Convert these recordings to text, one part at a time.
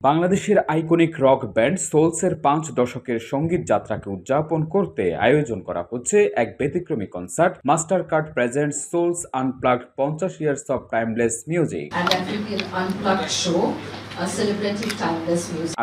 বাংলাদেশের iconic rock band সোলসের ৫ দশকের সঙ্গীত যাত্রাকে উদযাপন করতে আয়োজন করা হচ্ছে এক ব্যতিক্রমী concert. Mastercard presents Souls unplugged ৫০ years of timeless music.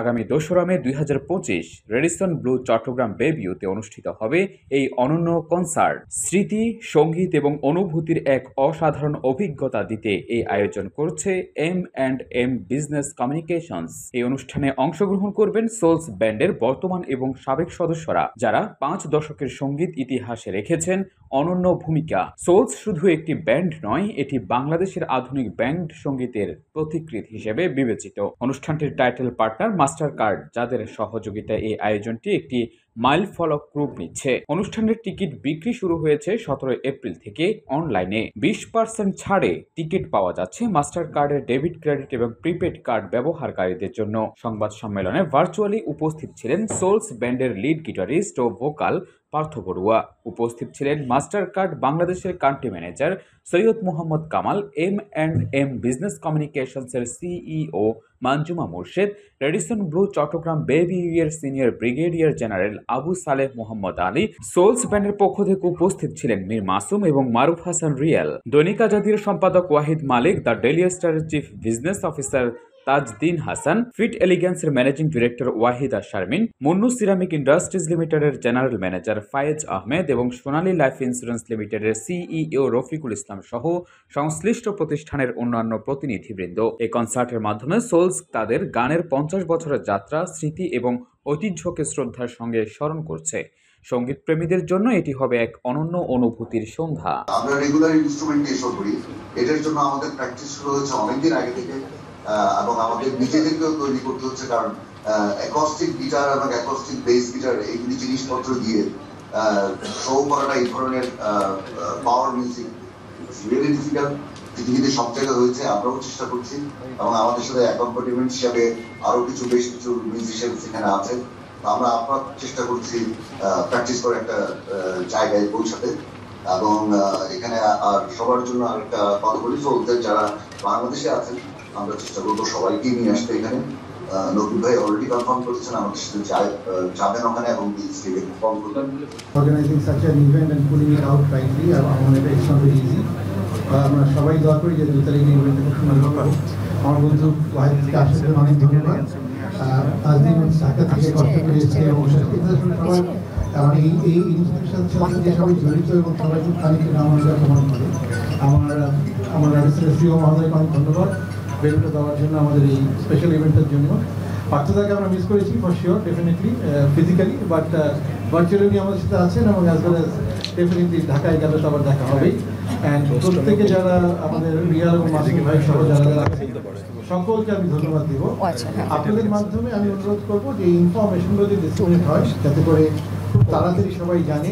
আগামী ২রা মে ২০২৫ রেডিসন ব্লু চট্টগ্রাম বেভিউতে অনুষ্ঠিত হবে এই অনন্য কনসার্ট। স্মৃতি, সঙ্গীত এবং অনুভূতির এক অসাধারণ অভিজ্ঞতা দিতে এই আয়োজন করছে M&M বিজনেস কমিউনিকেশনস। এই অনুষ্ঠানে অংশগ্রহণ করবেন সোলস ব্যান্ডের বর্তমান এবং সাবেক সদস্যরা, যারা ৫ দশকের সঙ্গীত ইতিহাসে রেখেছেন অনন্য ভূমিকা। সোলস শুধু একটি ব্যান্ড নয়, এটি বাংলাদেশের আধুনিক ব্যান্ড সঙ্গীতের প্রতিকৃতি হিসেবে বিবেচিত। অনুষ্ঠানটির টাইটেল পার্টনার মাস্টার কার্ড, যাদের সহযোগিতায় এই আয়োজনটি একটি মাইল ফলক রূপ নিচ্ছে। অনুষ্ঠানের টিকিট বিক্রি শুরু হয়েছে ১৭ এপ্রিল থেকে অনলাইনে। ২০% ছাড়ে টিকিট পাওয়া যাচ্ছে মাস্টার কার্ডের ডেবিট, ক্রেডিট এবং প্রিপেড কার্ড ব্যবহারকারীদের জন্য। সংবাদ সম্মেলনে ভার্চুয়ালি উপস্থিত ছিলেন সোলস ব্যান্ডের লিড গিটারিস্ট ও ভোকাল পার্থ বড়ুয়া। উপস্থিত ছিলেন মাস্টার কার্ড বাংলাদেশের country manager Syed Mohammad Kamal, M&M business কমিউনিকেশনসের CEO Manjuma Murshed, Radisson Blu Chattogram বেভিউয়ের senior brigadier general Abu Saleh Mohammad Ali. Souls ব্যান্ডের পক্ষ থেকে উপস্থিত ছিলেন মীর মাসুম এবং মারুফ হাসান রিয়াল, দৈনিক আজাদীর সম্পাদক ওয়াহিদ মালিক, দ্য ডেইলি স্টারের chief business officer Tajdin Hasan, fit এলিগেন্সের managing director Wahida Sharmin, Munnu ceramic industries লিমিটেডের জেনারেল ম্যানেজার ফায়েজ আহমেদ এবং সোনালী লাইফ ইন্স্যুরেন্স লিমিটেডের সিইও রফিকুল ইসলাম সহ সংশ্লিষ্ট প্রতিষ্ঠানের অন্যান্য প্রতিনিধিবৃন্দ। এই কনসার্টের মাধ্যমে সোলস তাদের গানের ৫০ বছরের যাত্রা, স্মৃতি এবং ঐতিহ্যকে শ্রদ্ধার সঙ্গে স্মরণ করছে। সঙ্গীত প্রেমীদের জন্য এটি হবে এক অনন্য অনুভূতির সন্ধ্যা। আমরা রেগুলার ইনস্ট্রুমেন্ট এসব করি, এটার জন্য আমাদের প্র্যাকটিস শুরু হয়েছে অনেকদিন আগে থেকে, এবং আমাদের নিজেদেরকেও তৈরি করতে হচ্ছে, কারণ অ্যাকস্টিক গিটার এবং অ্যাকস্টিক বেস গিটার এইগুলি জিনিসপত্র দিয়ে শো করাটা, এই ধরনের পাওয়ার মিউজিক রিয়েলি ডিফিকাল্ট। পৃথিবীতে সব জায়গায় হয়েছে, আমরাও চেষ্টা করছি, এবং আমাদের সাথে অ্যাকম্পানিমেন্ট হিসাবে আরো বেশ কিছু মিউজিশিয়ান এখানে আছে। আমরা আপনার চেষ্টা করছি প্র্যাকটিস করে একটা জায়গায় পৌঁছাতে। এবং এখানে আর সবার জন্য আরেকটা কথা বলি, চলতে যারা বাংলাদেশে আছেন, আমরা চেষ্টা করবো সবাইকে নিয়ে আসতে এখানে। নতুন ভাই অলরেডি কনফার্ম করেছেন আমাদের সাথে যাবেন ওখানে, এবং কল করবেন। Organizing such an event and putting it out rightly, it's not very easy. আমরা সবাই দোয়া করি যে ২ তারিখে ইভেন্টটা খুব সুন্দর হবে। আমার বন্ধু ওয়াহিদকে আসলে অনেক ধন্যবাদ। আজদিন ঢাকা থেকে কষ্ট করে এসেছে এবং সবাই এই ইনস্টিটিউশন সাথে সবাই জড়িত এবং সবাই খুব খানিকটা আমাদের প্রমাণ করে। আমার রাজস্থানের সিও মহোদয়কে অনেক ধন্যবাদ ইভেন্টটা দেওয়ার জন্য, আমাদের এই স্পেশাল ইভেন্টের জন্য। পার্থদাকে আমরা মিস করেছি for sure, definitely physically, but virtually আমাদের সাথে আছেন, এবং অ্যাজ ওয়েল অ্যাজ ডেফিনেটলি ঢাকায় গেলে তো আবার দেখা হবেই। অ্যান্ড প্রত্যেকে যারা আমাদের রিয়াল এবং মাসুম ভাই সহ যারা আছেন সকলকে আমি ধন্যবাদ দিব। আপনাদের মাধ্যমে আমি অনুরোধ করবো যে ইনফরমেশনগুলো যদি ডিসপ্লে হয়, যাতে করে খুব তাড়াতাড়ি সবাই জানে।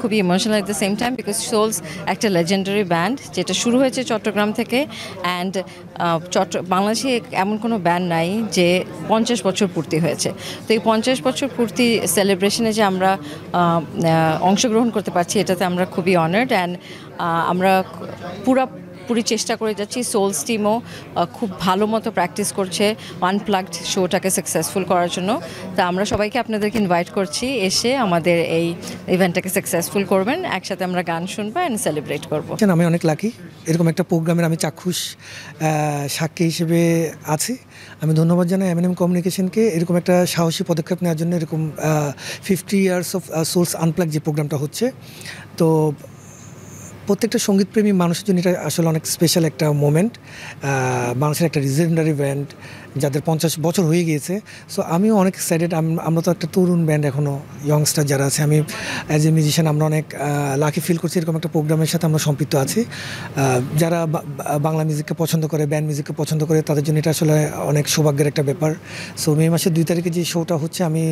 খুবই emotional at the same time, because Souls একটা লেজেন্ডারি ব্যান্ড যেটা শুরু হয়েছে চট্টগ্রাম থেকে। অ্যান্ড বাংলাদেশে এমন কোনো ব্যান্ড নাই যে ৫০ বছর পূর্তি হয়েছে। তো এই ৫০ বছর পূর্তি সেলিব্রেশনে যে আমরা অংশগ্রহণ করতে পারছি, এটাতে আমরা খুবই অনার্ড। অ্যান্ড আমরা পুরি চেষ্টা করে যাচ্ছি। সোলস টিমও খুব ভালো মতো প্র্যাকটিস করছে আনপ্লাগড শোটাকে সাকসেসফুল করার জন্য। তা আমরা সবাইকে আপনাদেরকে ইনভাইট করছি, এসে আমাদের এই ইভেন্টটাকে সাকসেসফুল করবেন। একসাথে আমরা গান শুনবো অ্যান্ড সেলিব্রেট করবো। আমি অনেক লাকি, এরকম একটা প্রোগ্রামের আমি চাক্ষুষ সাক্ষী হিসেবে আছি। আমি ধন্যবাদ জানাই M&M কমিউনিকেশনকে এরকম একটা সাহসী পদক্ষেপ নেওয়ার জন্য। এরকম 50 ইয়ার্স অফ সোলস আনপ্লাগ যে প্রোগ্রামটা হচ্ছে, তো প্রত্যেকটা সঙ্গীতপ্রেমী মানুষের জন্য এটা আসলে অনেক স্পেশাল একটা মোমেন্ট। বাংলাদেশের একটা লেজেন্ডারি ব্যান্ড যাদের ৫০ বছর হয়ে গিয়েছে। সো আমিও অনেক এক্সাইটেড। আমরা তো একটা তরুণ ব্যান্ড এখনও, ইয়ংস্টার যারা আছে, আমি অ্যাজ এ মিউজিশিয়ান আমরা অনেক লাকি ফিল করছি এরকম একটা প্রোগ্রামের সাথে আমরা সম্পৃক্ত আছি। যারা বাংলা মিউজিককে পছন্দ করে, ব্যান্ড মিউজিককে পছন্দ করে, তাদের জন্য এটা আসলে অনেক সৌভাগ্যের একটা ব্যাপার। সো মে মাসের ২ তারিখে যে শোটা হচ্ছে, আমি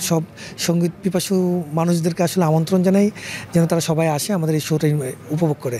সব সঙ্গীত পিপাসু মানুষদেরকে আসলে আমন্ত্রণ জানাই যেন তারা সবাই আসে আমাদের এই শোটা উপভোগ করে।